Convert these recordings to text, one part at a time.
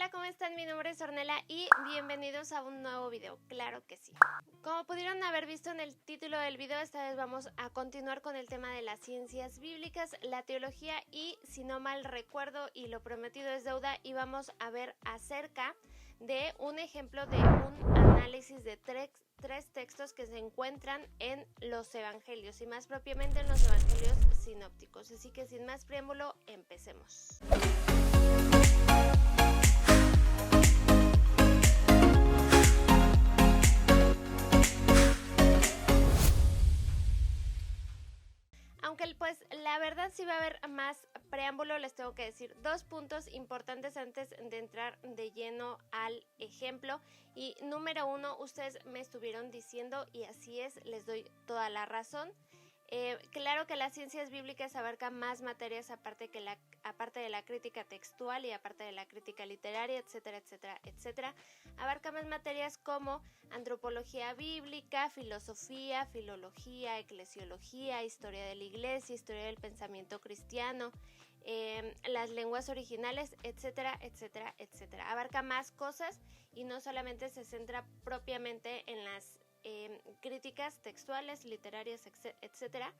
Hola, ¿cómo están? Mi nombre es Ornella y bienvenidos a un nuevo video, claro que sí. Como pudieron haber visto en el título del video, esta vez vamos a continuar con el tema de las ciencias bíblicas, la teología y, si no mal recuerdo y lo prometido es deuda, y vamos a ver acerca de un ejemplo de un análisis de tres textos que se encuentran en los evangelios y más propiamente en los evangelios sinópticos. Así que sin más preámbulo, empecemos. Aunque pues la verdad sí va a haber más preámbulo, les tengo que decir dos puntos importantes antes de entrar de lleno al ejemplo. Y número uno, ustedes me estuvieron diciendo, y así es, les doy toda la razón. Claro que las ciencias bíblicas abarcan más materias aparte de la crítica textual y aparte de la crítica literaria, etcétera, etcétera, etcétera. Abarca más materias como antropología bíblica, filosofía, filología, eclesiología, historia de la iglesia, historia del pensamiento cristiano, las lenguas originales, etcétera, etcétera, etcétera. Abarca más cosas y no solamente se centra propiamente en las críticas textuales, literarias, etcétera.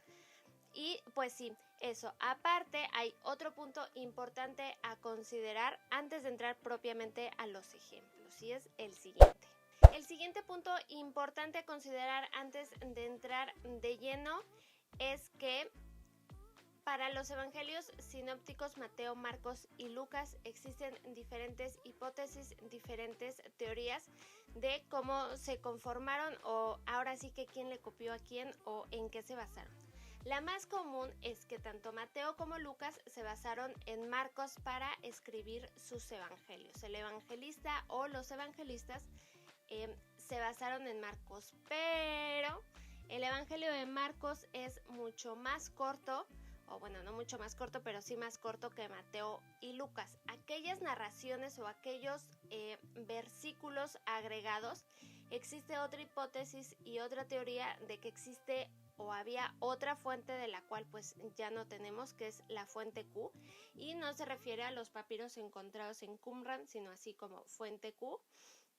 Y pues sí, eso. Aparte, hay otro punto importante a considerar antes de entrar propiamente a los ejemplos, y es el siguiente. El siguiente punto importante a considerar antes de entrar de lleno es que para los evangelios sinópticos Mateo, Marcos y Lucas existen diferentes hipótesis, diferentes teorías de cómo se conformaron o ahora sí que quién le copió a quién o en qué se basaron. La más común es que tanto Mateo como Lucas se basaron en Marcos para escribir sus evangelios. El evangelista o los evangelistas se basaron en Marcos, pero el evangelio de Marcos es mucho más corto, o bueno, no mucho más corto, pero sí más corto que Mateo y Lucas. Aquellas narraciones o aquellos versículos agregados, existe otra hipótesis y otra teoría de que existe o había otra fuente de la cual pues ya no tenemos, que es la fuente Q, y no se refiere a los papiros encontrados en Qumran, sino así como fuente Q,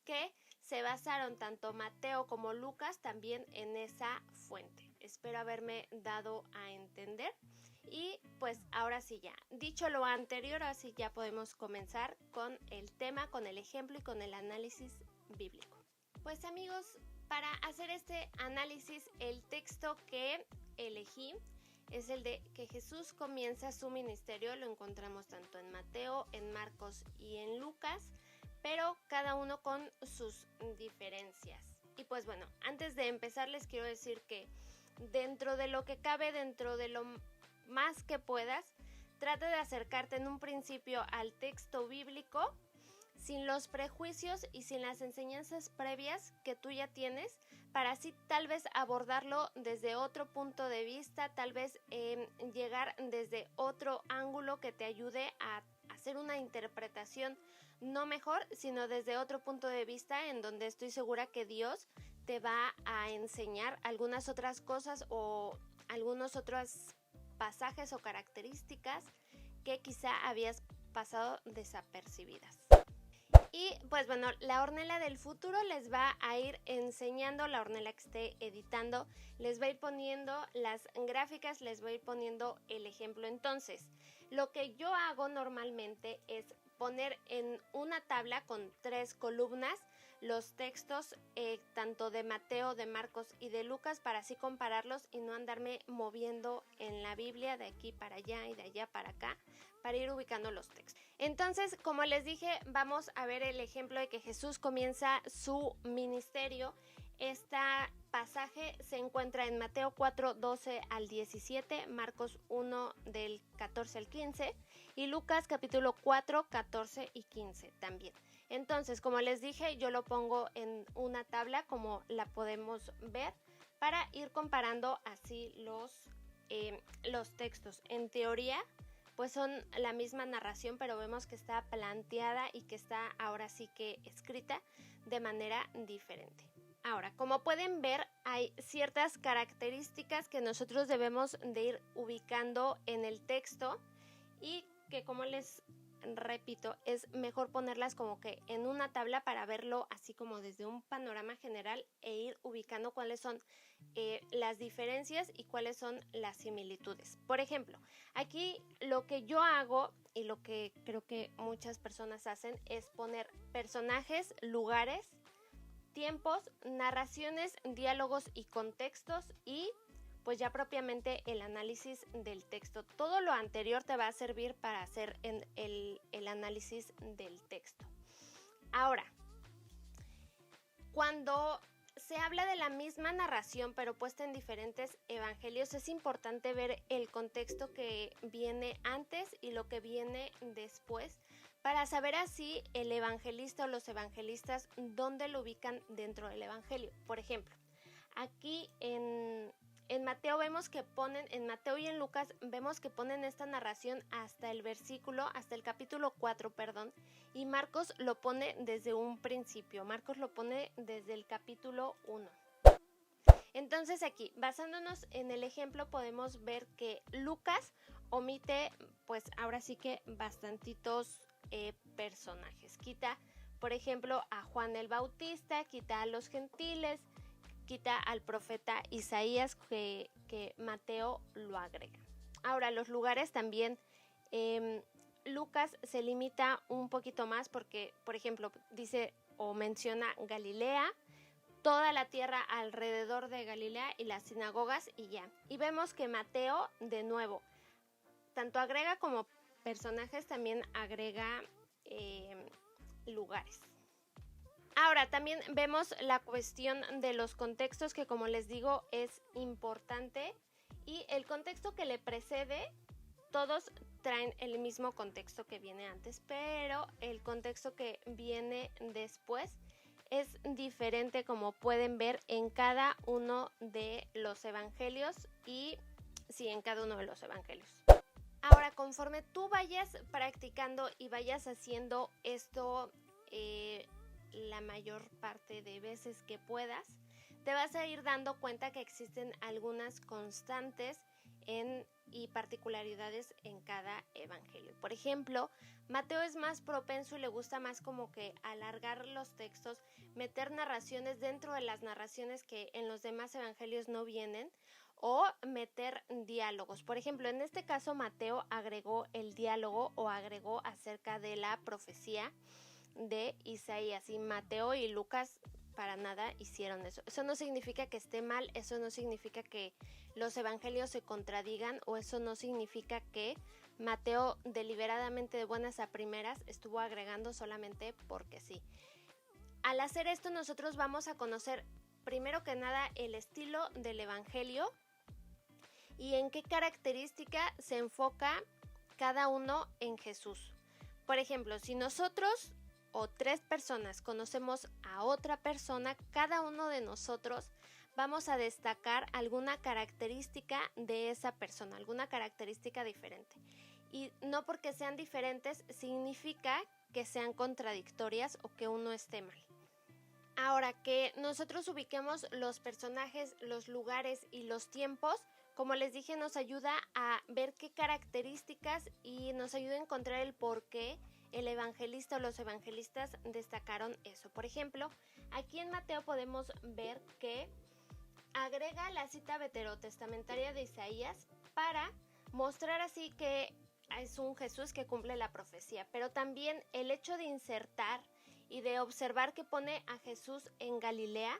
que se basaron tanto Mateo como Lucas también en esa fuente. Espero haberme dado a entender. Y pues ahora sí ya, dicho lo anterior, así ya podemos comenzar con el tema, con el ejemplo y con el análisis bíblico. Pues amigos, para hacer este análisis, el texto que elegí es el de que Jesús comienza su ministerio. Lo encontramos tanto en Mateo, en Marcos y en Lucas, pero cada uno con sus diferencias. Y pues bueno, antes de empezar les quiero decir que dentro de lo que cabe, dentro de lo más que puedas, trata de acercarte en un principio al texto bíblico sin los prejuicios y sin las enseñanzas previas que tú ya tienes, para así tal vez abordarlo desde otro punto de vista, tal vez llegar desde otro ángulo que te ayude a hacer una interpretación no mejor, sino desde otro punto de vista en donde estoy segura que Dios te va a enseñar algunas otras cosas o algunos otros pasajes o características que quizá habías pasado desapercibidas. Y pues bueno, la Ornella del futuro les va a ir enseñando, la Ornella que esté editando, les va a ir poniendo las gráficas, les va a ir poniendo el ejemplo. Entonces, lo que yo hago normalmente es poner en una tabla con 3 columnas los textos tanto de Mateo, de Marcos y de Lucas, para así compararlos y no andarme moviendo en la Biblia de aquí para allá y de allá para acá, para ir ubicando los textos. Entonces, como les dije, vamos a ver el ejemplo de que Jesús comienza su ministerio. Este pasaje se encuentra en Mateo 4, 12 al 17, Marcos 1 del 14 al 15 y Lucas capítulo 4, 14 y 15 también. Entonces, como les dije, yo lo pongo en una tabla como la podemos ver para ir comparando así los textos. En teoría, pues son la misma narración, pero vemos que está planteada y que está ahora sí que escrita de manera diferente. Ahora, como pueden ver, hay ciertas características que nosotros debemos de ir ubicando en el texto y que, como les repito, es mejor ponerlas como que en una tabla para verlo así como desde un panorama general e ir ubicando cuáles son las diferencias y cuáles son las similitudes. Por ejemplo, aquí lo que yo hago y lo que creo que muchas personas hacen es poner personajes, lugares, tiempos, narraciones, diálogos y contextos y pues ya propiamente el análisis del texto. Todo lo anterior te va a servir para hacer el análisis del texto. Ahora, cuando se habla de la misma narración pero puesta en diferentes evangelios, es importante ver el contexto que viene antes y lo que viene después para saber así el evangelista o los evangelistas dónde lo ubican dentro del evangelio. Por ejemplo, aquí en Mateo vemos que ponen, en Mateo y en Lucas vemos que ponen esta narración hasta el capítulo 4, y Marcos lo pone desde un principio, Marcos lo pone desde el capítulo 1. Entonces aquí, basándonos en el ejemplo, podemos ver que Lucas omite, pues ahora sí que bastantitos personajes. Quita, por ejemplo, a Juan el Bautista, quita a los gentiles, quita al profeta Isaías que Mateo lo agrega. Ahora, los lugares también, Lucas se limita un poquito más porque, por ejemplo, dice o menciona Galilea, toda la tierra alrededor de Galilea y las sinagogas y ya. Y vemos que Mateo, de nuevo, tanto agrega como personajes, también agrega lugares. Ahora, también vemos la cuestión de los contextos que, como les digo, es importante. Y el contexto que le precede, todos traen el mismo contexto que viene antes, pero el contexto que viene después es diferente, como pueden ver en cada uno de los evangelios y sí, en cada uno de los evangelios. Ahora, conforme tú vayas practicando y vayas haciendo esto la mayor parte de veces que puedas, te vas a ir dando cuenta que existen algunas constantes y particularidades en cada evangelio. Por ejemplo, Mateo es más propenso y le gusta más como que alargar los textos, meter narraciones dentro de las narraciones que en los demás evangelios no vienen, o meter diálogos. Por ejemplo, en este caso Mateo agregó el diálogo o agregó acerca de la profecía de Isaías, y Mateo y Lucas para nada hicieron eso. Eso no significa que esté mal, eso no significa que los evangelios se contradigan, o eso no significa que Mateo deliberadamente de buenas a primeras estuvo agregando solamente porque sí. Al hacer esto, nosotros vamos a conocer primero que nada el estilo del evangelio y en qué característica se enfoca cada uno en Jesús. Por ejemplo, si nosotros o 3 personas conocemos a otra persona, cada uno de nosotros vamos a destacar alguna característica de esa persona, alguna característica diferente. Y no porque sean diferentes significa que sean contradictorias o que uno esté mal. Ahora, que nosotros ubiquemos los personajes, los lugares y los tiempos, como les dije, nos ayuda a ver qué características y nos ayuda a encontrar el por qué el evangelista o los evangelistas destacaron eso. Por ejemplo, aquí en Mateo podemos ver que agrega la cita veterotestamentaria de Isaías para mostrar así que es un Jesús que cumple la profecía, pero también el hecho de insertar y de observar que pone a Jesús en Galilea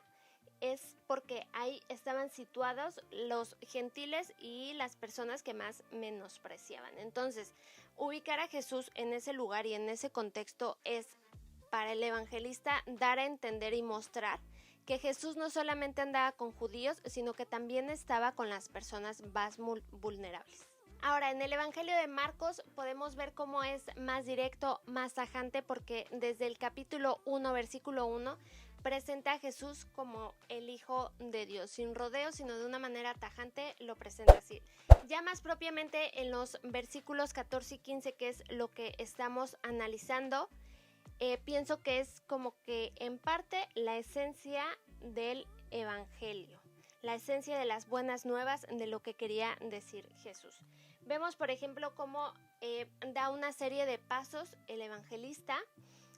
es porque ahí estaban situados los gentiles y las personas que más menospreciaban. Entonces, ubicar a Jesús en ese lugar y en ese contexto es para el evangelista dar a entender y mostrar que Jesús no solamente andaba con judíos, sino que también estaba con las personas más vulnerables. Ahora, en el Evangelio de Marcos podemos ver cómo es más directo, más tajante, porque desde el capítulo 1, versículo 1, presenta a Jesús como el Hijo de Dios, sin rodeos, sino de una manera tajante lo presenta así. Ya más propiamente en los versículos 14 y 15, que es lo que estamos analizando, pienso que es como que en parte la esencia del Evangelio, la esencia de las buenas nuevas de lo que quería decir Jesús. Vemos, por ejemplo, cómo da una serie de pasos el evangelista,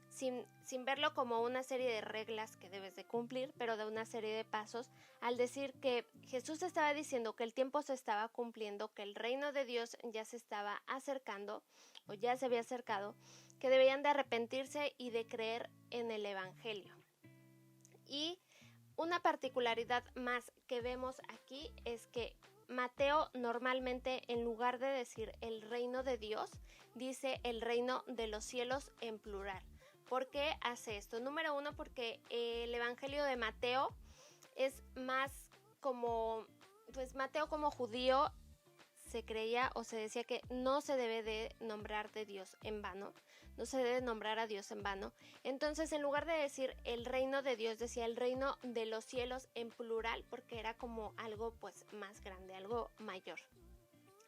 sin verlo como una serie de reglas que debes de cumplir, pero de una serie de pasos, al decir que Jesús estaba diciendo que el tiempo se estaba cumpliendo, que el reino de Dios ya se estaba acercando, o ya se había acercado, que debían de arrepentirse y de creer en el evangelio. Y una particularidad más que vemos aquí es que Mateo normalmente, en lugar de decir el reino de Dios, dice el reino de los cielos en plural. ¿Por qué hace esto? Número uno, porque el evangelio de Mateo es más como, pues Mateo como judío se creía o se decía que no se debe de nombrar de Dios en vano, no se debe nombrar a Dios en vano. Entonces, en lugar de decir el reino de Dios, decía el reino de los cielos en plural, porque era como algo pues más grande, algo mayor.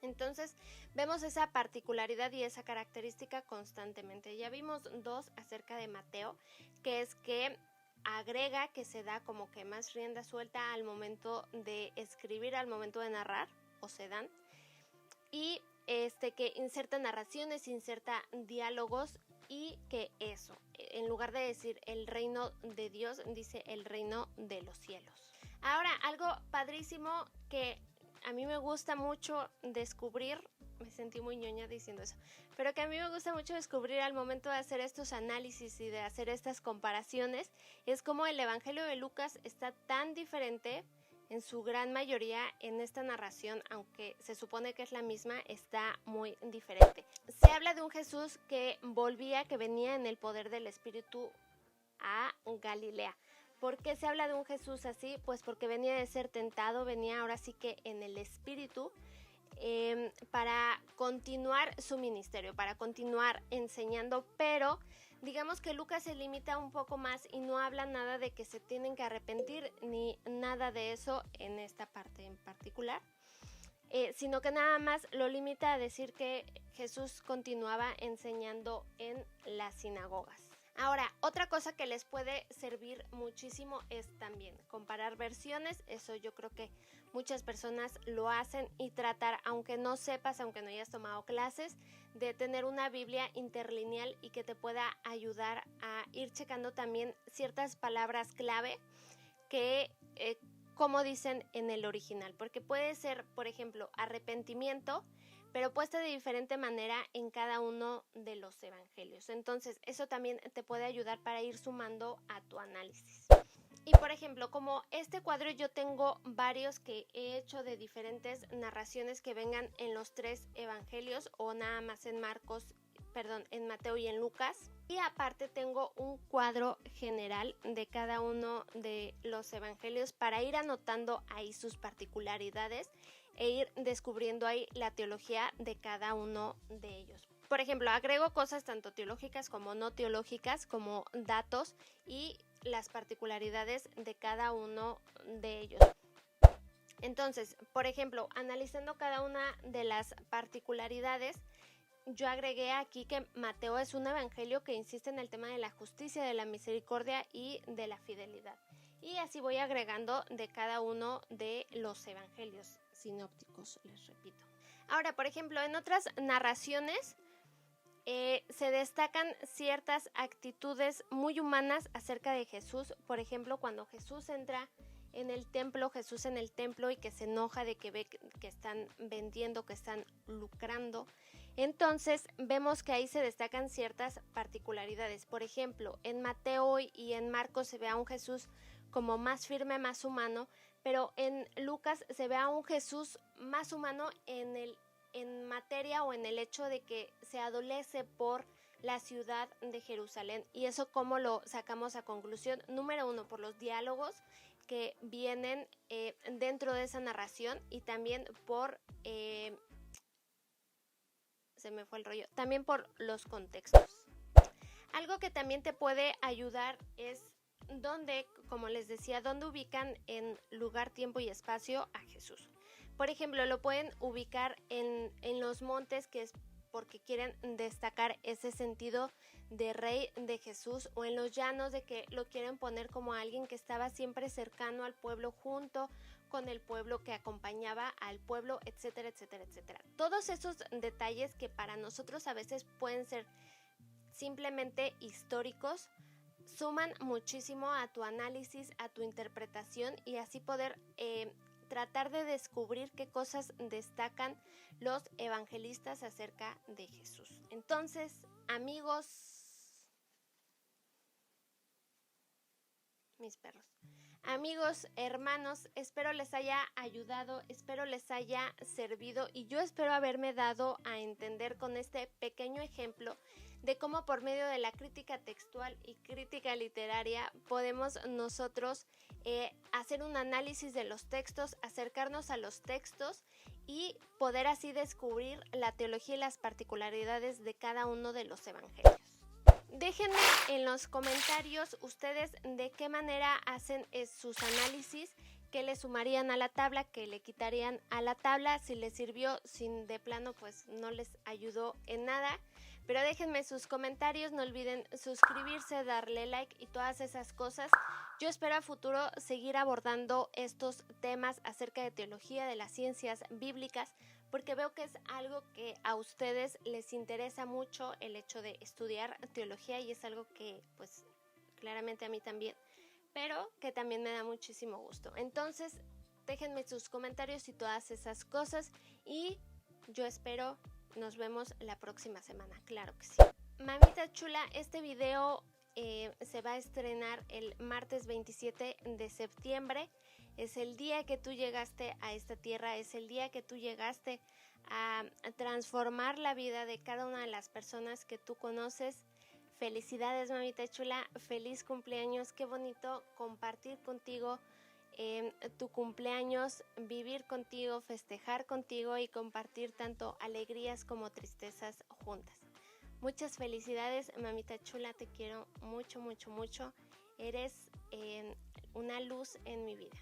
Entonces vemos esa particularidad y esa característica constantemente. Ya vimos dos acerca de Mateo, que es que agrega, que se da como que más rienda suelta al momento de escribir, al momento de narrar, o se dan, y que inserta narraciones, inserta diálogos, y que eso, en lugar de decir el reino de Dios, dice el reino de los cielos. Ahora, algo padrísimo que a mí me gusta mucho descubrir, me sentí muy ñoña diciendo eso, pero que a mí me gusta mucho descubrir al momento de hacer estos análisis y de hacer estas comparaciones, es cómo el Evangelio de Lucas está tan diferente en su gran mayoría en esta narración, aunque se supone que es la misma, está muy diferente. Se habla de un Jesús que volvía, que venía en el poder del Espíritu a Galilea. ¿Por qué se habla de un Jesús así? Pues porque venía de ser tentado, venía ahora sí que en el Espíritu, para continuar su ministerio, para continuar enseñando, pero digamos que Lucas se limita un poco más y no habla nada de que se tienen que arrepentir ni nada de eso en esta parte en particular, sino que nada más lo limita a decir que Jesús continuaba enseñando en las sinagogas. Ahora, otra cosa que les puede servir muchísimo es también comparar versiones. Eso yo creo que muchas personas lo hacen, y tratar, aunque no sepas, aunque no hayas tomado clases, de tener una Biblia interlineal y que te pueda ayudar a ir checando también ciertas palabras clave que como dicen en el original, porque puede ser, por ejemplo, arrepentimiento, pero puesta de diferente manera en cada uno de los evangelios. Entonces, eso también te puede ayudar para ir sumando a tu análisis. Y por ejemplo, como este cuadro, yo tengo varios que he hecho de diferentes narraciones que vengan en los tres evangelios, o nada más en en Mateo y en Lucas. Y aparte tengo un cuadro general de cada uno de los evangelios para ir anotando ahí sus particularidades e ir descubriendo ahí la teología de cada uno de ellos. Por ejemplo, agrego cosas tanto teológicas como no teológicas, como datos y las particularidades de cada uno de ellos. Entonces, por ejemplo, analizando cada una de las particularidades, yo agregué aquí que Mateo es un evangelio que insiste en el tema de la justicia, de la misericordia y de la fidelidad. Y así voy agregando de cada uno de los evangelios sinópticos, les repito. Ahora, por ejemplo, en otras narraciones se destacan ciertas actitudes muy humanas acerca de Jesús. Por ejemplo, cuando Jesús entra en el templo, y que se enoja de que ve que están vendiendo, que están lucrando. Entonces vemos que ahí se destacan ciertas particularidades. Por ejemplo, en Mateo y en Marcos se ve a un Jesús como más firme, más humano, pero en Lucas se ve a un Jesús más humano en materia, o en el hecho de que se adolece por la ciudad de Jerusalén. Y eso, ¿cómo lo sacamos a conclusión? Número uno, por los diálogos que vienen dentro de esa narración, y también por también por los contextos. Algo que también te puede ayudar es dónde, como les decía, dónde ubican en lugar, tiempo y espacio a Jesús. Por ejemplo, lo pueden ubicar en los montes, que es porque quieren destacar ese sentido de rey de Jesús, o en los llanos de que lo quieren poner como alguien que estaba siempre cercano al pueblo, junto con el pueblo, que acompañaba al pueblo, etcétera, etcétera, etcétera. Todos esos detalles que para nosotros a veces pueden ser simplemente históricos, suman muchísimo a tu análisis, a tu interpretación, y así poder tratar de descubrir qué cosas destacan los evangelistas acerca de Jesús. Entonces, mis perros, amigos, hermanos, espero les haya ayudado, espero les haya servido, y yo espero haberme dado a entender con este pequeño ejemplo de cómo por medio de la crítica textual y crítica literaria podemos nosotros hacer un análisis de los textos, acercarnos a los textos y poder así descubrir la teología y las particularidades de cada uno de los evangelios. Déjenme en los comentarios ustedes de qué manera hacen sus análisis, qué le sumarían a la tabla, qué le quitarían a la tabla, si les sirvió, si de plano pues no les ayudó en nada. Pero déjenme sus comentarios, no olviden suscribirse, darle like y todas esas cosas. Yo espero a futuro seguir abordando estos temas acerca de teología, de las ciencias bíblicas, porque veo que es algo que a ustedes les interesa mucho, el hecho de estudiar teología, y es algo que pues claramente a mí también, pero que también me da muchísimo gusto. Entonces déjenme sus comentarios y todas esas cosas, y yo espero nos vemos la próxima semana, claro que sí. Mamita chula, este video se va a estrenar el martes 27 de septiembre. Es el día que tú llegaste a esta tierra, es el día que tú llegaste a transformar la vida de cada una de las personas que tú conoces. Felicidades, mamita chula, feliz cumpleaños, qué bonito compartir contigo tu cumpleaños, vivir contigo, festejar contigo y compartir tanto alegrías como tristezas juntas. Muchas felicidades, mamita chula, te quiero mucho, mucho, mucho. Eres una luz en mi vida.